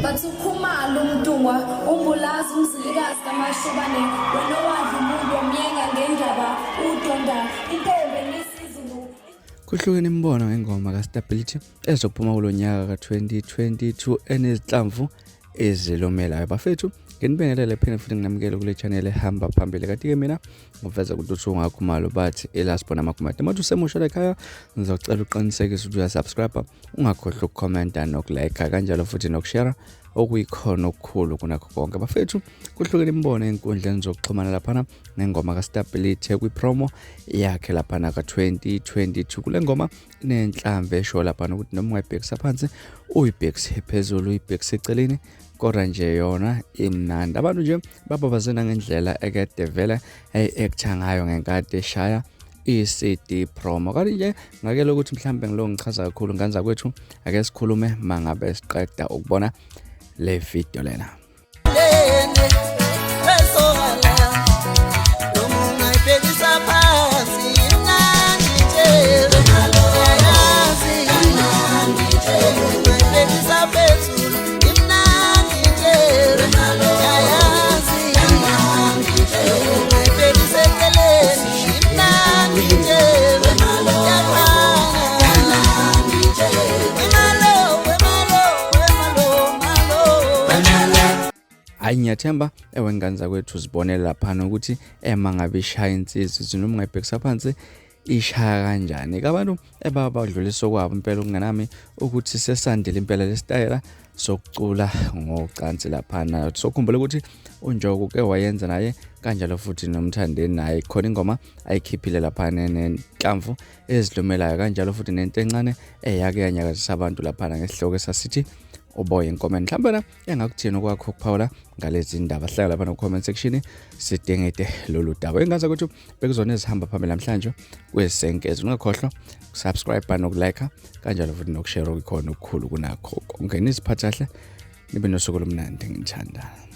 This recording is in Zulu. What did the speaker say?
bathi ukhumalo umdungwa umbulazi umzilikazi kamashobane wena wadla umuntu wamyenga ngendaba udonda intombi nesizulu. Kuhlukene imbono ngengoma kaStabhilithi ezophuma kulonyaka ka2022 enezihlamvu ezilomelayo bafethu. Nginibingelele phela futhi nginamukele kule channel ehamba phambili kanti ke mina ngiveza ukuthi ungakhumalo bathi elasibona amakhumalo manje usemusha la ekhaya ngizocela uqinisekise ukuthi uyasubscribe ungakhohlwa ukucomment nokulike kanjalo futhi nokushare okuyikhona okukhulu kunakho konke bafethu. Kuhlukene imbono enkundleni zokuxhumana lapha nengoma kaStabhilithi kwipromo yakhe lapha ka2022 kule ngoma inenhlamvu esho lapha ukuthi noma ungayibhekisa phansi uyibhekise phezulu uyibhekise eceleni kodwa nje yona imnandi. Abantu nje bababazena ngendlela ekade vele actor ngayo ngenkathi eshaya iCD promo. Kanti nje ngakele ukuthi mhlambe ngilo ngichaza kakhulu nganza kwethu ake sikhulume mangabe siqeda ukubona le video lena. Ngiyathemba ewenganza kwethu sibonela lapha ukuthi mangabe ishaya insizwe noma ungayibhekisa phansi ishaya kanjani. Abantu ebabadlulisa kwabo impela kungenami ukuthi sesandile impela lesitayela sokucula ngocansi lapha. Sokhumbula ukuthi uNjoku ke wayenza naye kanjalo futhi nomthandeni naye khona ingoma ayikhiphile lapha nenhlamvu ezilumelayo kanjalo futhi nento encane eyake yanyakazisa abantu lapha ngesihloko esasithi uboya inkomeni. Mhlawumbe engakuthini okwakho ukuphawula ngalezi ndaba hlala lapha no comment section sidengede lolu daba engaza ukuthi bekuzona ezihamba phambili namhlanje kwesenkezo. Ungakhohlwa ukusubscribe nokulike kanjalo futhi nokushare okukhona okukhulu kunakho. Ungene isiphathahle nibe nosuku lomnandi ngithanda.